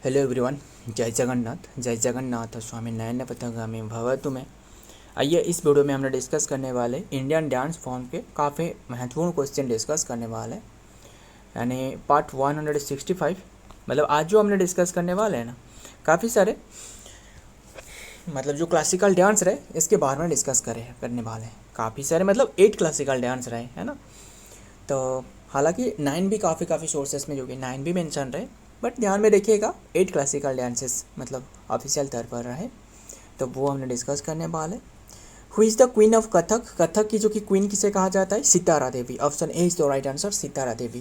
Hello everyone. जय जगन्नाथ स्वामी नयन पथगामी भवतु में। आइए इस वीडियो में हमने डिस्कस करने वाले इंडियन डांस फॉर्म के काफ़ी महत्वपूर्ण क्वेश्चन डिस्कस करने वाले हैं, यानी पार्ट 165। मतलब आज जो हमने डिस्कस करने वाले हैं ना, काफ़ी सारे मतलब जो क्लासिकल डांस रहे इसके बारे में डिस्कस करने वाले हैं। काफ़ी सारे मतलब 8 क्लासिकल डांस रहे, है ना। तो हालांकि 9 भी काफ़ी सोर्सेस में जो कि 9 भी मेंशन रहे, बट ध्यान में रखिएगा 8 क्लासिकल डांसेस मतलब ऑफिशियल तौर पर रहे, तो वो हमने डिस्कस करने वाले। Who is the queen of Kathak? Kathak की जो कि क्वीन किसे कहा जाता है? Sitara Devi. Option A is the right answer, Sitara Devi.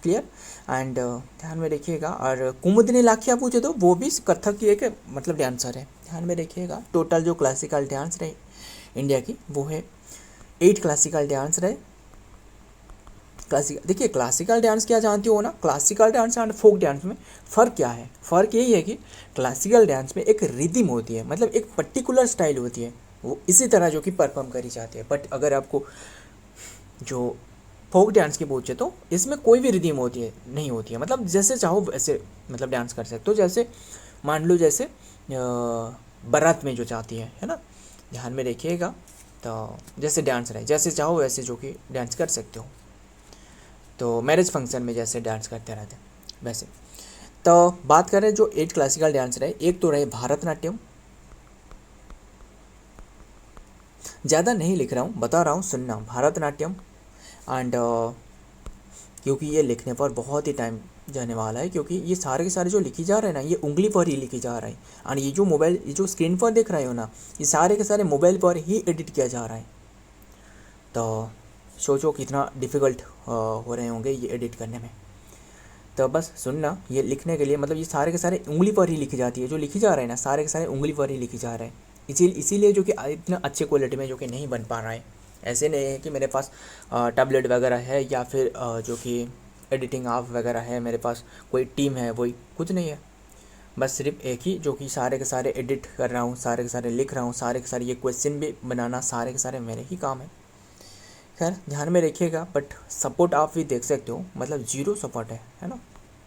Clear. And ध्यान में रखिएगा। और कुमुदिनी लाखिया पूछे तो वो भी कथक की एक मतलब डांसर है। ध्यान में रखिएगा टोटल जो क्लासिकल डांस रहे इंडिया की वो है 8 क्लासिकल डांस रहे। क्लासिकल देखिए, क्लासिकल डांस क्या जानती हो ना, classical dance and folk dance में फ़र्क क्या है? फ़र्क यही है कि क्लासिकल डांस में एक रिदम होती है, मतलब एक पर्टिकुलर स्टाइल होती है, वो इसी तरह जो कि परफॉर्म करी जाती है। बट अगर आपको जो फोक डांस की पूछे तो इसमें कोई भी रिदम होती है नहीं होती है, मतलब जैसे चाहो वैसे मतलब डांस कर सकते हो। जैसे मान लो जैसे बारात में जो चाहती है ना, ध्यान में रखिएगा। तो जैसे डांस रहे, जैसे चाहो वैसे जो कि डांस कर सकते हो। तो मैरिज फंक्शन में जैसे डांस करते रहते हैं वैसे। तो बात करें जो 8 क्लासिकल डांस रहे, एक तो रहे भारतनाट्यम। ज़्यादा नहीं लिख रहा हूँ, बता रहा हूँ, सुनना। भारतनाट्यम एंड क्योंकि ये लिखने पर बहुत ही टाइम जाने वाला है, क्योंकि ये सारे के सारे जो लिखी जा रहे हैं ना, ये उंगली पर ही लिखी जा रहा है। और ये जो मोबाइल, ये जो स्क्रीन पर देख रहे हो ना, ये सारे के सारे मोबाइल पर ही एडिट किया जा रहा है। तो सोचो कितना डिफ़िकल्ट हो रहे होंगे ये एडिट करने में। तो बस सुनना, ये लिखने के लिए मतलब ये सारे के सारे उंगली पर ही लिखी जाती है। जो लिखी जा रहे हैं ना, सारे के सारे उंगली पर ही लिखी जा रहे हैं। इसीलिए जो कि इतना अच्छे क्वालिटी में जो कि नहीं बन पा रहा है। ऐसे नहीं है कि मेरे पास टैबलेट वगैरह है या फिर जो कि एडिटिंग ऐप वगैरह है, मेरे पास कोई टीम है, वही कुछ नहीं है। बस सिर्फ एक ही जो कि सारे के सारे एडिट कर रहा हूँ, सारे के सारे लिख रहा हूँ, सारे के सारे ये क्वेश्चन भी बनाना, सारे के सारे मेरे ही काम है। खैर ध्यान में रखिएगा। बट सपोर्ट आप भी देख सकते हो, मतलब ज़ीरो सपोर्ट है ना,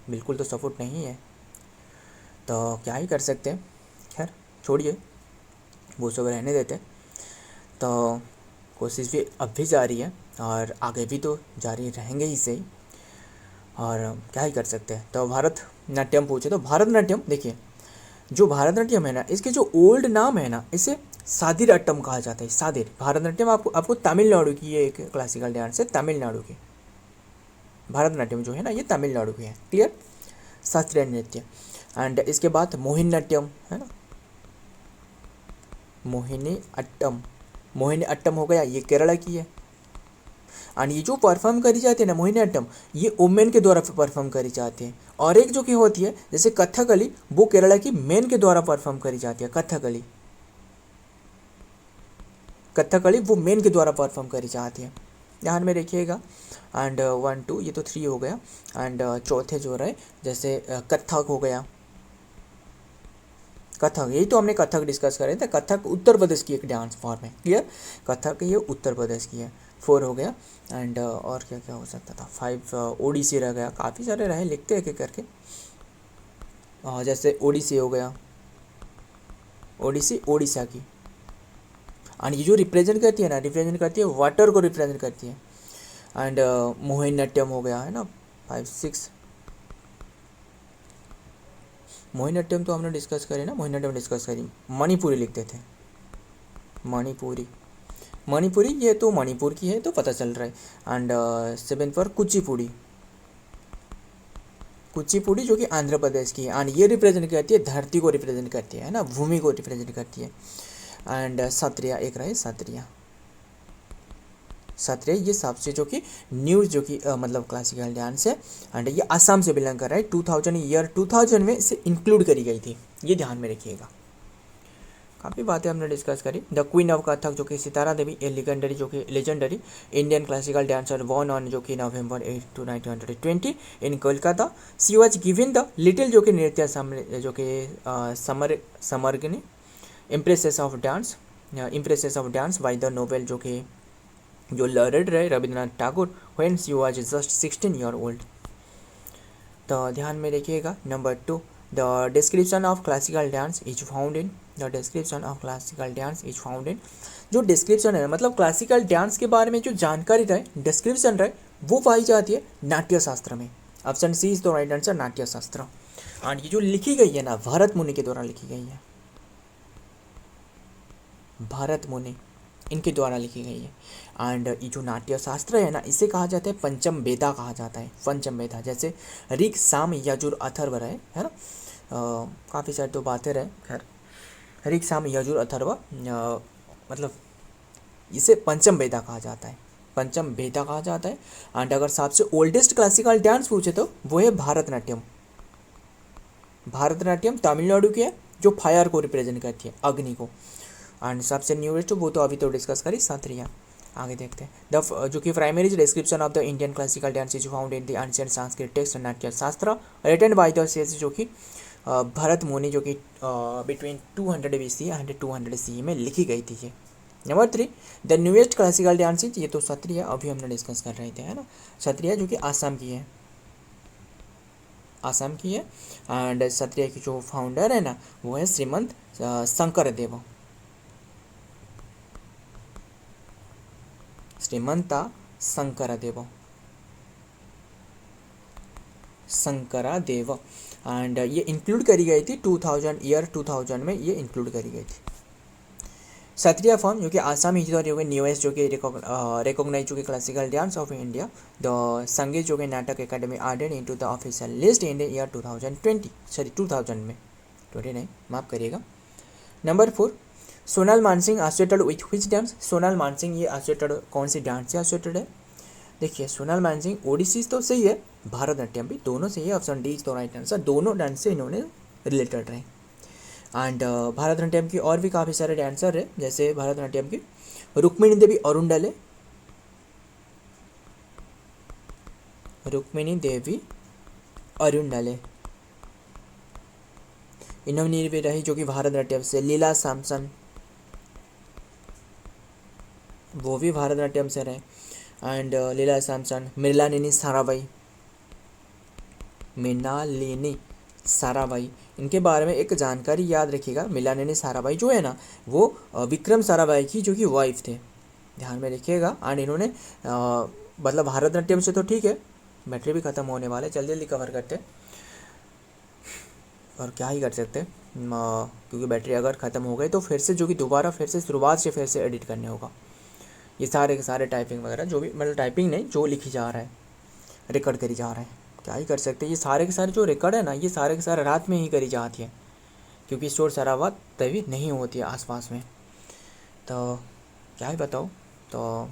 बिल्कुल तो सपोर्ट नहीं है। तो क्या ही कर सकते हैं। खैर छोड़िए, वो सब रहने देते। तो कोशिश भी अब भी जारी है और आगे भी तो जारी रहेंगे ही सही, और क्या ही कर सकते हैं। तो भारतनाट्यम पूछे तो भारतनाट्यम देखिए, जो भारतनाट्यम है ना, इसके जो ओल्ड नाम है ना, इसे सादिर अट्टम कहा जाता है। सादिर भारतनाट्यम आपको तमिलनाडु की ये एक क्लासिकल डांस है, तमिलनाडु की। भारतनाट्यम जो है ना, ये तमिलनाडु की है। क्लियर। शास्त्रीय नृत्य। एंड इसके बाद मोहिनीअट्टम है ना, मोहिनी अट्टम हो गया, ये केरला की है। एंड ये जो परफॉर्म करी जाती है ना मोहिनीअट्टम, ये वुमेन के द्वारा परफॉर्म करी जाती है। और एक जो कि होती है जैसे कथकली, वो केरला की मेन के द्वारा परफॉर्म करी जाती है। कथकली वो मेन के द्वारा परफॉर्म करी जाती है। ध्यान में रखिएगा। एंड 1 2 ये तो 3 हो गया। एंड चौथे जो रहे जैसे कथक हो गया। कथक, यही तो हमने कथक डिस्कस करे थे। कथक उत्तर प्रदेश की एक डांस फॉर्म है। क्लियर। कथक ये उत्तर प्रदेश की है। 4 हो गया। एंड और क्या क्या हो सकता था? 5 ओडिसी रह गया। काफ़ी सारे रहे, लिखते एक एक करके। जैसे ओडिसी हो गया, ओडिसी ओडिशा की। और ये जो रिप्रेजेंट करती है ना, रिप्रेजेंट करती है वाटर को रिप्रेजेंट करती है। एंड मोहिनीअट्टम हो गया है ना, 5 6। मोहिनीअट्टम तो हमने डिस्कस करी ना, मोहिनीअट्टम डिस्कस करी। मणिपुरी लिखते थे, मणिपुरी ये तो मणिपुर की है, तो पता चल रहा है। एंड 7 पर कुचिपुड़ी जो कि आंध्र प्रदेश की है। एंड ये रिप्रेजेंट करती है धरती को रिप्रेजेंट करती है ना, भूमि को रिप्रेजेंट करती है। एंड सत्रिया एक रहे, सत्रिया ये सबसे जो कि न्यूज़ जो कि मतलब क्लासिकल डांस है। एंड ये असम से बिलोंग कर रहा है। 2000 में इसे इंक्लूड करी गई थी, ये ध्यान में रखिएगा। काफ़ी बातें हमने डिस्कस करी। द क्वीन ऑफ कथक जो कि Sitara Devi, a legendary Indian classical dancer, born on जो कि November 8 1920 in Kolkata. She was given the little जो कि नृत्य जो कि Samragni empresses of dance by the Nobel जो कि जो लर्नड रहे Rabindranath Tagore, when she was just 16 year old. तो ध्यान में रखिएगा। Number 2 the description of classical dance is found in the description of classical dance is found इन जो डिस्क्रिप्शन है मतलब क्लासिकल डांस के बारे में जो जानकारी रहे डिस्क्रिप्शन रहे वो पाई जाती है नाट्य शास्त्र में। Option C is the right answer, Natya Shastra. And ये जो लिखी गई है ना भरत मुनि के द्वारा लिखी गई है, भरत मुनि इनके द्वारा लिखी गई है। एंड ये जो नाट्य शास्त्र है ना इसे कहा जाता है पंचम वेदा कहा जाता है, पंचम वेदा। जैसे ऋग साम यजुर अथर्व रहे है ना, काफ़ी सारी तो बातें रहे, खैर ऋग साम यजुर अथर्व मतलब इसे पंचम वेदा कहा जाता है, पंचम वेदा कहा जाता है। एंड अगर सबसे ओल्डेस्ट क्लासिकल डांस पूछे तो वो है भारतनाट्यम। भारतनाट्यम तमिलनाडु की है जो फायर को रिप्रेजेंट करती है, अग्नि को। एंड सबसे न्यूएस्ट वो तो अभी तो डिस्कस करी सत्रिया। आगे देखते हैं द जो कि primary description of the Indian classical dance is found in the ancient Sanskrit text नाट्य शास्त्र रिटन बाय द सेज जो कि भरत मुनि जो कि बिटवीन 200 BC एंड 200 CE में लिखी गई थी ये। Number 3 the newest classical dance is, ये तो सत्रिय अभी हमने डिस्कस कर रहे थे है ना, सत्रिय जो कि आसाम की है, आसाम की है। एंड सत्रिय की जो फाउंडर है ना वो है श्रीमंत शंकरदेव, श्रीमंता शंकरदेव, शंकरदेव। एंड ये इंक्लूड करी गई थी 2000 में ये इंक्लूड करी गई थी। सत्रिया फॉर्म जो कि आसाम हिस्टोरी जो कि न्यूएस्ट जो कि रिकॉग्नाइज जो कि classical dance of India the Sangeet जो कि Natak Akademi added into the official list in the year 2000 में 20 नहीं माफ करिएगा। Number 4 Sonal Mansingh associated with which dance, Sonal Mansingh ये एसोसिएटेड कौन सी डांस से एसोसिएटेड है? देखिए सोनाल मानसिंह ओडिसी तो सही है, भारतनाट्यम भी दोनों सही है, option D is the right answer, दोनों डांस से इन्होंने रिलेटेड रहे। एंड भारतनाट्यम की और भी काफ़ी सारे डांसर है, जैसे भारतनाट्यम की रुक्मिणी देवी अरुंडले, रुक्मिणी देवी अरुंडले इन्होंने भी रही जो कि भारतनाट्यम से। लीला सैमसन वो भी भारतनाट्यम से रहे। एंड लीला सैमसन, मृणालिनी साराभाई, मृणालिनी साराभाई इनके बारे में एक जानकारी याद रखिएगा। मृणालिनी साराभाई जो है ना वो विक्रम साराभाई की जो कि वाइफ थे, ध्यान में रखिएगा। एंड इन्होंने मतलब भारतनाट्यम से तो ठीक है, बैटरी भी ख़त्म होने वाले, जल्दी जल्दी कवर करते और क्या ही कर सकते क्योंकि बैटरी अगर ख़त्म हो गई तो फिर से जो कि दोबारा फिर से शुरुआत से फिर से एडिट करने होगा। ये सारे के सारे टाइपिंग वगैरह जो भी मतलब टाइपिंग नहीं जो लिखी जा रहा है रिकॉर्ड करी जा रहा है, क्या ही कर सकते हैं। ये सारे के सारे जो रिकॉर्ड है ना ये सारे के सारे रात में ही करी जाती है क्योंकि शोर शराबा तभी नहीं होती है आसपास में, तो क्या ही बताओ। तो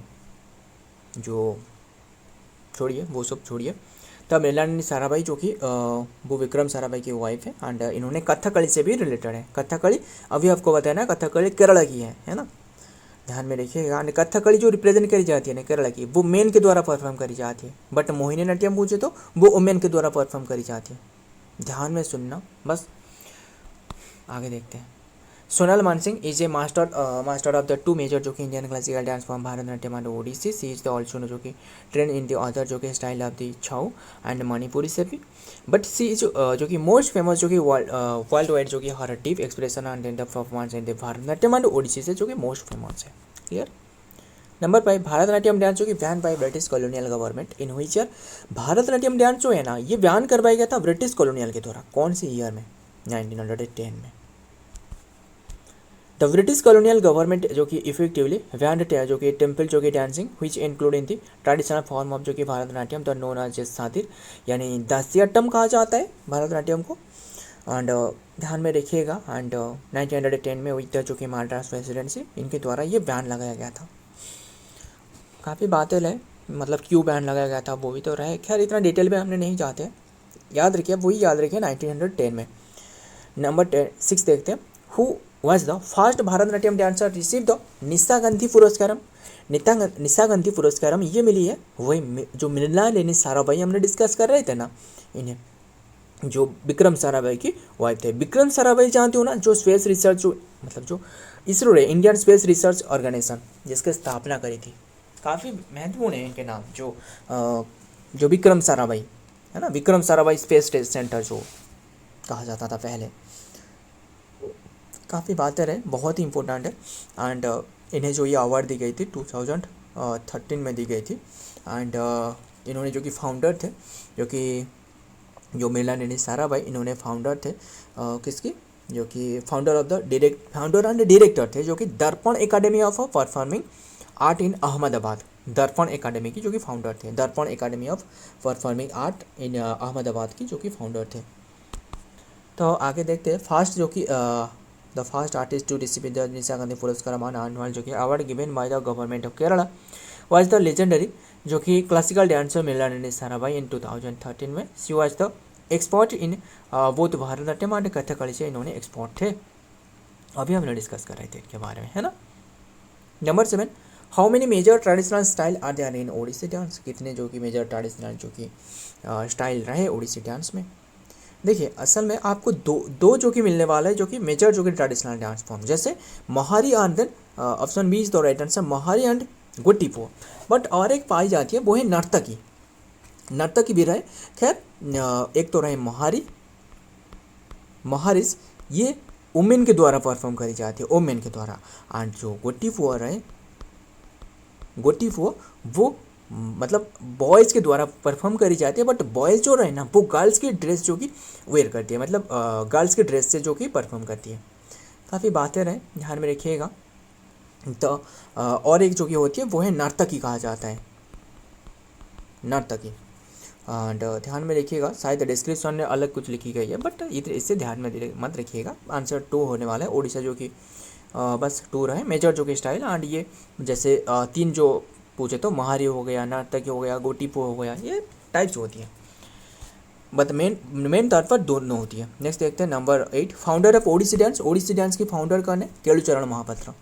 जो छोड़िए वो सब छोड़िए। तब मृणालिनी साराभाई जो कि वो विक्रम साराभाई की वाइफ है। एंड इन्होंने कथकली से भी रिलेटेड है। कथकली अभी आपको बताया ना कथकली केरला की है ना, ध्यान में रखिएगा। एंड कथकली जो रिप्रेजेंट करी जाती है ना केरला की वो मेन के द्वारा परफॉर्म करी जाती है, बट मोहिनी नाट्यम पूछे तो वो वुमेन के द्वारा परफॉर्म करी जाती है, ध्यान में सुनना बस। आगे देखते हैं। Sonal Mansingh is a master of the two major जो कि Indian classical dance form Bharatanatyam and Odissi. She is the also जो कि ट्रेंड इन द अदर जो कि style of the Chhau and Manipuri से भी, बट सी इज जो कि मोस्ट फेमस जो कि वर्ल्ड वाइड जो कि her deep expression and in the performance in the Bharatanatyam and Odissi से जो कि मोस्ट फेमस है। क्लियर। नंबर 5 भारतनाट्यम डांस जो कि ban by British colonial government in which year, Bharatanatyam dance जो है ना ये बैन करवाया गया था ब्रिटिश कॉलोनियल के द्वारा, कौन से ईयर में? 1910 में। द ब्रिटिश कॉलोनियल गवर्नमेंट जो कि इफेक्टिवली बैंड जो कि टेम्पल जो कि dancing which include in the traditional form of जो कि भारतनाट्यम द नोन एज सातिर, यानी दासियाट्टम कहा जाता है भारतनाट्यम को। एंड ध्यान में रखिएगा। एंड 1910 में विद जो कि मद्रास प्रेसिडेंसी इनके द्वारा ये बैन लगाया गया था। काफ़ी बातें रहे मतलब क्यों बैन लगाया गया था वो भी तो रहे, खैर इतना डिटेल में हमने नहीं जाते, याद रखिए वही याद रखिए 1910 में। नंबर 6 देखते हैं। Who was the first Bharatanatyam dancer receive the Nishagandhi Puraskaram, Nishagandhi Puraskaram ये मिली है वही जो मृणालिनी साराभाई हमने डिस्कस कर रहे थे ना, इन्हें जो विक्रम साराभाई की वाइफ थे। विक्रम साराभाई जानते हो ना जो स्पेस रिसर्च जो मतलब जो इसरो है इंडियन स्पेस रिसर्च ऑर्गेनाइजेशन जिसकी स्थापना करी थी, काफ़ी महत्वपूर्ण है इनके नाम। जो विक्रम साराभाई है ना, विक्रम साराभाई स्पेस सेंटर जो कहा जाता था पहले। काफ़ी बातें रहे, बहुत ही इम्पोर्टेंट है। एंड इन्हें जो ये अवार्ड दी गई थी 2013 में दी गई थी। एंड इन्होंने जो कि फाउंडर थे, जो मृणालिनी साराभाई, इन्होंने फाउंडर थे किसकी, जो कि फाउंडर एंड डायरेक्टर थे, जो कि दर्पण academy of performing art in Ahmedabad, दर्पण एकेडमी की जो कि फाउंडर थे, दर्पण academy of performing art in Ahmedabad की जो कि फाउंडर थे। तो आगे देखते हैं फर्स्ट जो कि the first artist to receive the Nishagandhi Puraskar award, जो कि award given by the government of Kerala was the legendary जो कि classical dancer Mrinalini Sarabhai in 2013 में। She was the expert in both Bharatanatyam and Kathakali से इन्होंने एक्सपर्ट थे। अभी हमने डिस्कस कर रहे थे इनके बारे में, है ना। Number 7, how many major traditional style are there in Odissi dance, कितने जो कि मेजर ट्रेडिशनल जो कि स्टाइल रहे ओडिसी डांस में। देखिए असल में आपको दो जो कि मिलने वाला है, जो कि मेजर जो कि ट्रेडिशनल डांस फॉर्म, जैसे Mahari and then option B is the right answer, Mahari and Gotipua. But और एक पाई जाती है वो है नर्तकी, नर्तकी भी रहे। खैर एक तो रहे महारिस, ये वुमेन के द्वारा परफॉर्म करी जाती है, वुमेन के द्वारा। एंड जो गोटीपो रहे, गोटीपो वो मतलब बॉयज़ के द्वारा परफॉर्म करी जाती है, बट बॉयज़ जो रहे ना वो गर्ल्स की ड्रेस जो कि वेयर करती है, मतलब गर्ल्स की ड्रेस से जो कि परफॉर्म करती है। काफ़ी बातें रहे, ध्यान में रखिएगा। तो और एक जो कि होती है वो है नर्तकी, कहा जाता है नर्तकी। एंड ध्यान में रखिएगा, शायद डिस्क्रिप्शन में अलग कुछ लिखी गई है, बट इससे ध्यान में मत रखिएगा। आंसर 2 होने वाला है, ओडिशा जो कि बस 2 रहे मेजर जो कि स्टाइल। एंड ये जैसे 3 जो पूछे तो महारी हो गया, नर्तकी हो गया, गोटीपो हो गया, ये टाइप्स होती है, बट मेन तौर पर दोनों होती है। नेक्स्ट देखते हैं number 8, founder of Odissi dance, Odissi dance की फाउंडर कौन है, केलुचरण महापात्र।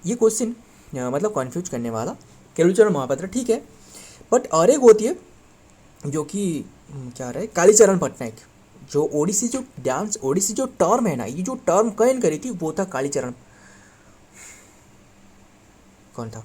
ये क्वेश्चन मतलब कन्फ्यूज करने वाला, केलुचरण महापात्र ठीक है, बट और एक होती है जो कि क्या रहे, कालीचरण पटनायक। जो ओडिसी जो डांस, ओडिसी जो टर्म है ना, ये जो टर्म कॉइन करी थी वो था कालीचरण, कौन था,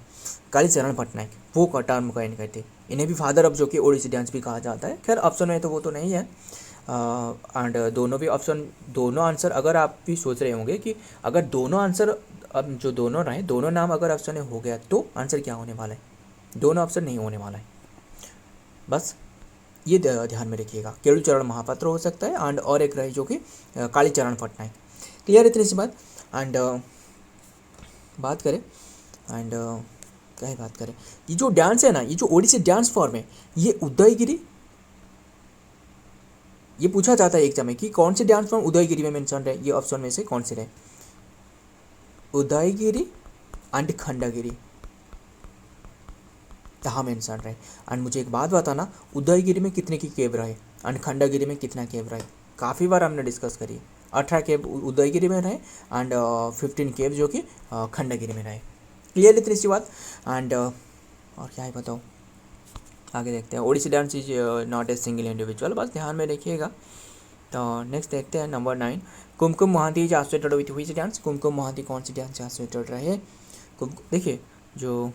कालीचरण पटनायक, वो का टर्म कॉइन करते। इन्हें भी फादर ऑफ जो कि ओडिसी डांस भी कहा जाता है। खैर ऑप्शन में तो वो तो नहीं है। एंड दोनों भी ऑप्शन, दोनों आंसर अगर आप भी सोच रहे होंगे कि अगर दोनों आंसर, अब जो दोनों रहे, दोनों नाम अगर ऑप्शन में हो गया तो आंसर क्या होने वाला है, दोनों ऑप्शन नहीं होने वाला है। बस ये ध्यान में रखिएगा, केलुचरण महापात्र हो सकता है, एंड और एक रहे जो कि कालीचरण पटनायक। क्लियर है इतनी सी बात। एंड बात करें, एंड क्या ही बात करें, ये जो डांस है ना, ये जो ओडिसी डांस फॉर्म है, ये उदयगिरी, ये पूछा जाता है एग्जाम में कि कौन से डांस फॉर्म उदयगिरी में मेंशन है, ये ऑप्शन में से कौन से रहे, उदयगिरी एंड खंडगिरी, यहाँ मेंशन रहे। एंड मुझे एक बात बताना, उदयगिरी में कितने की केव रहे एंड खंडगिरी में कितना केव रहे। काफ़ी बार हमने डिस्कस करी, 18 केव उदयगिरी में रहे एंड 15 केव जो कि खंडगिरी में रहे। क्लियर इतनी सी बात। एंड और क्या है बताओ, आगे देखते हैं। Odissi dance is not a single individual, बस ध्यान में रखिएगा। तो नेक्स्ट देखते हैं number 9, Kumkum Mohanty is associated with which dance, Kumkum Mohanty कौन सी डांस से एसोसिएटेड रहे। देखिए जो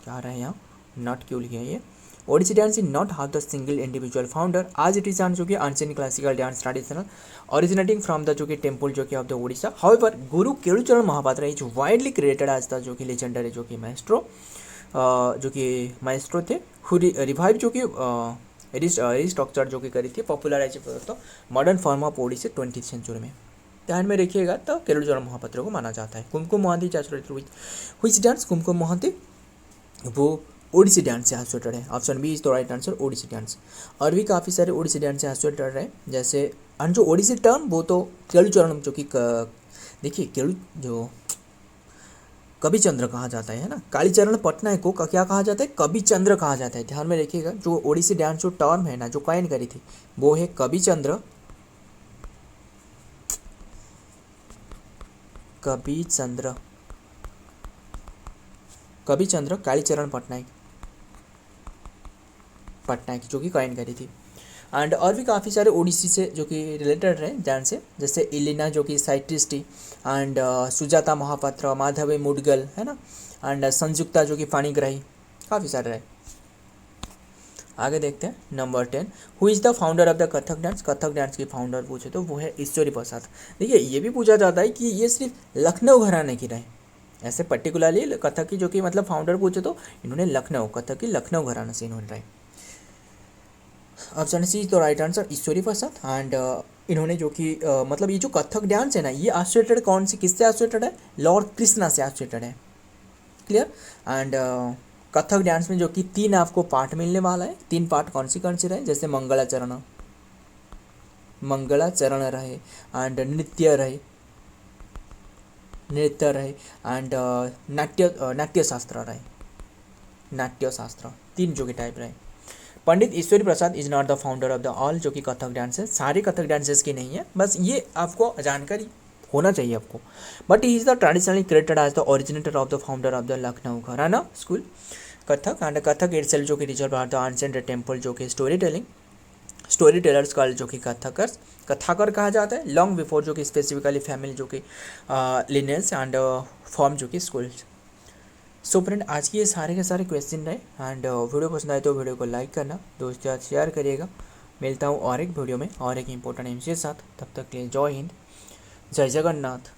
क्या रहे यहाँ, नॉट क्यों लिखे हैं ये, Odissi dance is not have the single individual founder as it is on जो कि ancient classical dance traditional originating from the जो कि टेम्पल जो कि of the Odisha. However Guru Kelucharan Mohapatra is widely created as the जो कि लेजेंडरी जो कि माइस्ट्रो, जो कि माइस्ट्रो थे, हु रिवाइव जो कि रिस्ट्रक्चर जो कि करी थी, पॉपुलराइज तो modern form of Odissi 20th century में। ध्यान में रखिएगा, तो केलुचरण महापात्र को माना जाता है। कुमकुम मोहांती व्हिच डांस, कुमकुम मोहांती वो ओडिसी डांस से एसोसिएटेड है, option B is the right answer, Odissi dance. और भी काफ़ी सारे ओडिसी डांस से एसोसिएटेड रहे, जैसे एंड जो ओडिसी टर्म वो तो केलुचरण जो कि देखिए केलु जो कवि चंद्र कहा जाता है ना, कालीचरण पटनायक को क्या कहा जाता है, कवि चंद्र कहा जाता है। ध्यान में रखिएगा, जो ओडिसी डांस जो टर्म है ना, जो कॉइन करी थी वो है कवि चंद्र, कवि चंद्र कालीचरण पटनायक जो कि कॉइन करी थी। एंड और भी काफ़ी सारे ओडिसी से जो कि रिलेटेड रहे डांस से, जैसे इलिना जो कि साइट्रिस्टी, एंड सुजाता महापात्र, माधवी मुडगल है ना, एंड संयुक्ता जो कि पाणिग्राही, काफ़ी सारे रहे। आगे देखते हैं number 10, who is the founder of the Kathak dance. Kathak dance की फाउंडर पूछे तो वो है ईश्वरी प्रसाद। देखिए ये भी पूछा जाता है कि ये सिर्फ लखनऊ घराने की रहे, ऐसे पर्टिकुलरली कथक की जो कि मतलब फाउंडर पूछे तो इन्होंने लखनऊ, कथक की लखनऊ घराना से इन्होंने रहे। Option C is the right answer, Ishwari Prasad. And इन्होंने जो कि मतलब ये जो कथक डांस है ना, ये एसोसिएटेड कौन से किससे एसोसिएटेड है, लॉर्ड कृष्णा से एसोसिएटेड है। क्लियर। एंड कथक डांस में जो कि 3 आपको पार्ट मिलने वाला है, 3 पार्ट कौन से रहे, जैसे मंगलाचरण, मंगलाचरण रहे, एंड नृत्य रहे, नृत्य रहे, एंड नाट्य शास्त्र रहे, नाट्य शास्त्र, 3 जो कि टाइप रहे। Pandit Ishwari Prasad is not the founder of the all जो कि कथक डांसेस, सारे कथक डांसेस की नहीं है, बस ये आपको जानकारी होना चाहिए आपको। But he is the traditionally created as the originator of the founder of the Lucknow gharana school Kathak. And Kathak itself जो कि reserve are the ancient temple जो कि स्टोरी टेलर्स का जो कि कथकर्स, कथाकर कहा जाता है, लॉन्ग बिफोर जो कि स्पेसिफिकली फैमिली जो कि लिनेल्स एंड फॉर्म जो कि स्कूल्स। सो फ्रेंड आज की ये सारे के सारे क्वेश्चन रहे। एंड वीडियो पसंद आए तो वीडियो को लाइक करना, दोस्तों के साथ शेयर करिएगा। मिलता हूँ और एक वीडियो में और एक इंपॉर्टेंट एमसी के साथ, तब तक के लिए जय हिंद, जय जगन्नाथ।